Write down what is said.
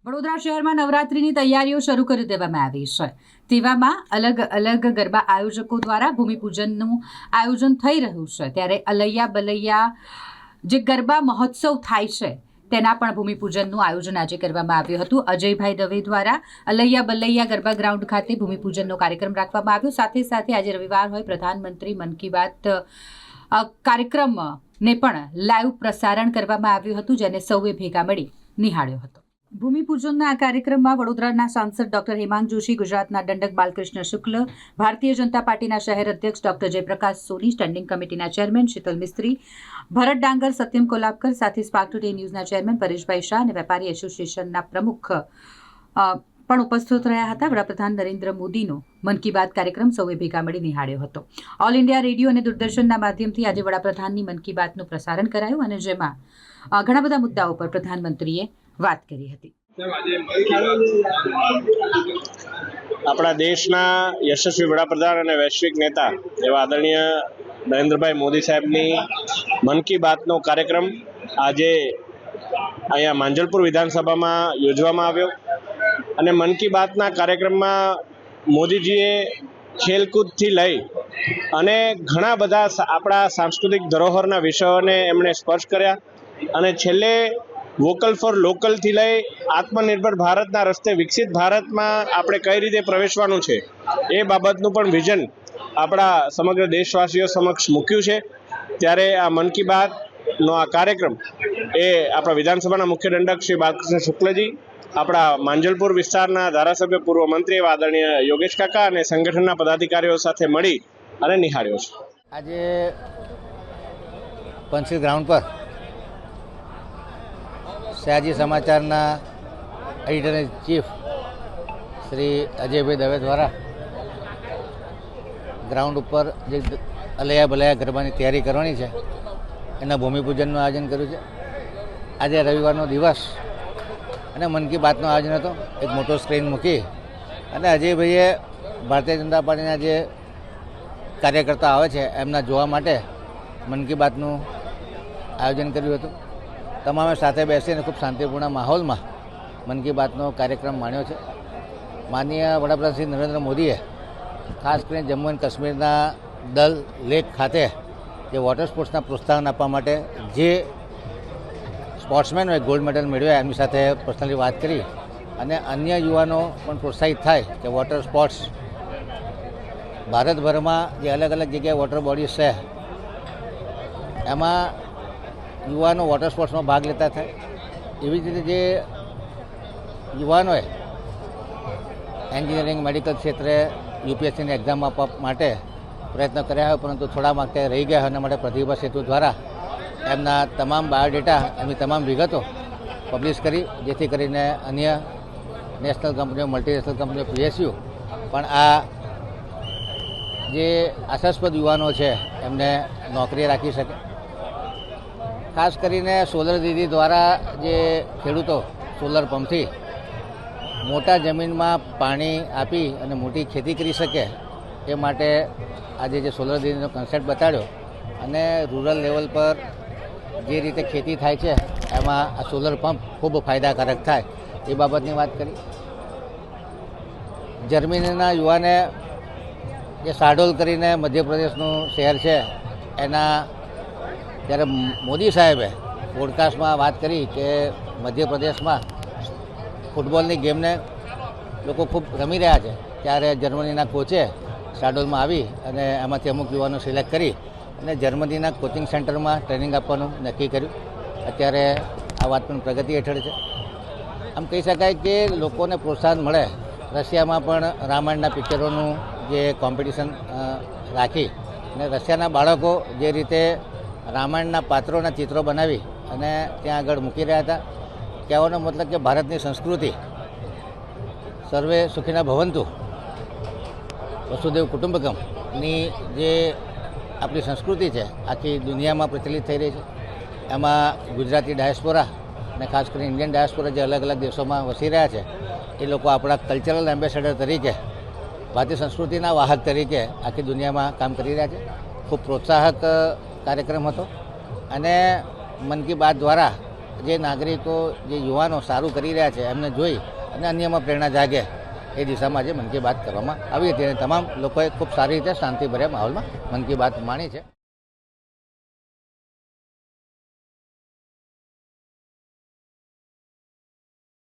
વડોદરા શહેરમાં નવરાત્રિની તૈયારીઓ શરૂ કરી દેવામાં આવી છે. તેવામાં અલગ અલગ ગરબા આયોજકો દ્વારા ભૂમિપૂજનનું આયોજન થઈ રહ્યું છે. ત્યારે અલૈયા બલૈયા જે ગરબા મહોત્સવ થાય છે તેના પણ ભૂમિપૂજનનું આયોજન આજે કરવામાં આવ્યું હતું. અજયભાઈ દવે દ્વારા અલૈયા બલૈયા ગરબા ગ્રાઉન્ડ ખાતે ભૂમિપૂજનનો કાર્યક્રમ રાખવામાં આવ્યો. સાથે સાથે આજે રવિવાર હોય, પ્રધાનમંત્રી મન કી બાત કાર્યક્રમને પણ લાઈવ પ્રસારણ કરવામાં આવ્યું હતું, જેને સૌએ ભેગા મળી નિહાળ્યો હતો. ભૂમિપૂજનના આ કાર્યક્રમમાં વડોદરાના સાંસદ ડોક્ટર હેમાંગ જોશી, ગુજરાતના દંડક બાલકૃષ્ણ શુક્લ, ભારતીય જનતા પાર્ટીના શહેર અધ્યક્ષ ડોક્ટર જયપ્રકાશ સોની, સ્ટેન્ડિંગ કમિટીના ચેરમેન શીતલ મિસ્ત્રી, ભરત ડાંગર, સત્યમ કોલાપકર, સાથે સ્પાર્ક ટુડે ન્યૂઝના ચેરમેન પરેશભાઈ શાહ અને વેપારી એસોસિએશનના પ્રમુખ પણ ઉપસ્થિત રહ્યા હતા. વડાપ્રધાન નરેન્દ્ર મોદીનો મન કી બાત કાર્યક્રમ સૌએ ભેગા મળી નિહાળ્યો હતો. ઓલ ઇન્ડિયા રેડિયો અને દૂરદર્શનના માધ્યમથી આજે વડાપ્રધાનની મન કી બાતનું પ્રસારણ કરાયું અને જેમાં ઘણા બધા મુદ્દાઓ પર પ્રધાનમંત્રીએ વાત કરી હતી. આપણા દેશના યશસ્વી વડાપ્રધાન અને વૈશ્વિક નેતા એવા આદરણીય નરેન્દ્રભાઈ મોદી સાહેબની મન કી બાતનો કાર્યક્રમ આજે અહીંયા માંજલપુર વિધાનસભામાં યોજવામાં આવ્યો. અને મન કી બાતના કાર્યક્રમમાં મોદીજીએ ખેલકૂદથી લઈ અને ઘણા બધા આપણા સાંસ્કૃતિક ધરોહરના વિષયોને એમણે સ્પર્શ કર્યા. અને છેલ્લે વોકલ ફોર લોકલથી લઈ આત્મનિર્ભર ભારતના રસ્તે વિકસિત ભારતમાં આપણે કઈ રીતે પ્રવેશવાનું છે એ બાબતનું પણ વિઝન આપણા સમગ્ર દેશવાસીઓ સમક્ષ મૂક્યું છે. ત્યારે આ મન કી બાતનો આ કાર્યક્રમ એ આપણા વિધાનસભાના મુખ્ય દંડક શ્રી બાલકૃષ્ણ શુક્લજી, આપણા માંજલપુર વિસ્તારના ધારાસભ્ય પૂર્વ મંત્રી એવા આદરણીય યોગેશ કાકા અને સંગઠનના પદાધિકારીઓ સાથે મળી અને નિહાળ્યો છે. આજે પંચશીલ ગ્રાઉન્ડ પર સયાજી સમાચારના એડિટર ચીફ શ્રી અજયભાઈ દવે દ્વારા ગ્રાઉન્ડ ઉપર જે અલૈયા બલૈયા ગરબાની તૈયારી કરવાની છે એના ભૂમિપૂજનનું આયોજન કર્યું છે. આજે રવિવારનો દિવસ અને મન કી બાતનું આયોજન હતો. એક મોટો સ્ક્રીન મૂકી અને અજયભાઈએ ભારતીય જનતા પાર્ટીના જે કાર્યકર્તા આવે છે એમના જોવા માટે મન કી બાતનું આયોજન કર્યું હતું. તમામે સાથે બેસીને ખૂબ શાંતિપૂર્ણ માહોલમાં મન કી બાતનો કાર્યક્રમ માણ્યો છે. માનનીય વડાપ્રધાન શ્રી નરેન્દ્ર મોદીએ ખાસ કરીને જમ્મુ એન્ડ કાશ્મીરના દલ લેક ખાતે જે વોટર સ્પોર્ટ્સના પ્રોત્સાહન આપવા માટે જે સ્પોર્ટ્સમેનોએ ગોલ્ડ મેડલ મેળવ્યા એમની સાથે પર્સનલી વાત કરી અને અન્ય યુવાનો પણ પ્રોત્સાહિત થાય કે વોટર સ્પોર્ટ્સ ભારતભરમાં જે અલગ અલગ જગ્યાએ વોટર બોડીઝ છે એમાં યુવાનો વોટર સ્પોર્ટ્સમાં ભાગ લેતા થાય. એવી જ રીતે જે યુવાનોએ એન્જિનિયરિંગ મેડિકલ ક્ષેત્રે યુપીએસસીની એક્ઝામ આપવા માટે પ્રયત્ન કર્યા હોય પરંતુ થોડા માટે રહી ગયા હોય એના માટે પ્રતિભા સેતુ દ્વારા એમના તમામ બાયોડેટા, એમની તમામ વિગતો પબ્લિશ કરી જેથી કરીને અન્ય નેશનલ કંપનીઓ, મલ્ટીનેશનલ કંપનીઓ, પીએસયુ પણ આ જે આશાસ્પદ યુવાનો છે એમને નોકરી રાખી શકે. ખાસ કરીને સોલર દીદી દ્વારા જે ખેડૂતો સોલર પંપથી મોટા જમીનમાં પાણી આપી અને મોટી ખેતી કરી શકે એ માટે આજે જે સોલર દીદીનો કન્સેપ્ટ બતાડ્યો અને રૂરલ લેવલ પર જે રીતે ખેતી થાય છે એમાં આ સોલર પંપ ખૂબ ફાયદાકારક થાય એ બાબતની વાત કરી. જર્મનીના યુવાને જે શાહડોલ કરીને મધ્યપ્રદેશનું શહેર છે એના ત્યારે મોદી સાહેબે પોડકાસ્ટમાં વાત કરી કે મધ્યપ્રદેશમાં ફૂટબોલની ગેમને લોકો ખૂબ રમી રહ્યા છે ત્યારે જર્મનીના કોચે શાહડોલમાં આવી અને એમાંથી અમુક યુવાનો સિલેક્ટ કરી અને જર્મનીના કોચિંગ સેન્ટરમાં ટ્રેનિંગ આપવાનું નક્કી કર્યું. અત્યારે આ વાત પણ પ્રગતિ હેઠળ છે. આમ કહી શકાય કે લોકોને પ્રોત્સાહન મળે. રશિયામાં પણ રામાયણના પિક્ચરોનું જે કોમ્પિટિશન રાખી અને રશિયાના બાળકો જે રીતે રામાયણના પાત્રોના ચિત્રો બનાવી અને ત્યાં આગળ મૂકી રહ્યા હતા. કહેવાનો મતલબ કે ભારતની સંસ્કૃતિ સર્વે સુખીના ભવંતુ, વસુદેવ કુટુંબકમની જે આપણી સંસ્કૃતિ છે આખી દુનિયામાં પ્રચલિત થઈ રહી છે. એમાં ગુજરાતી ડાયસ્પોરા અને ખાસ કરીને ઇન્ડિયન ડાયસ્પોરા જે અલગ અલગ દેશોમાં વસી રહ્યા છે એ લોકો આપણા કલ્ચરલ એમ્બેસેડર તરીકે, ભારતીય સંસ્કૃતિના વાહક તરીકે આખી દુનિયામાં કામ કરી રહ્યા છે. ખૂબ પ્રોત્સાહક કાર્યક્રમ હતો અને મન કી બાત દ્વારા જે નાગરિકો જે યુવાનો સારું કરી રહ્યા છે એમને જોઈ અને અન્યમાં પ્રેરણા જાગે એ દિશામાં આજે મન કી બાત કરવામાં આવી હતી અને તમામ લોકોએ ખૂબ સારી રીતે શાંતિભર્યા માહોલમાં મન કી બાત માણી છે.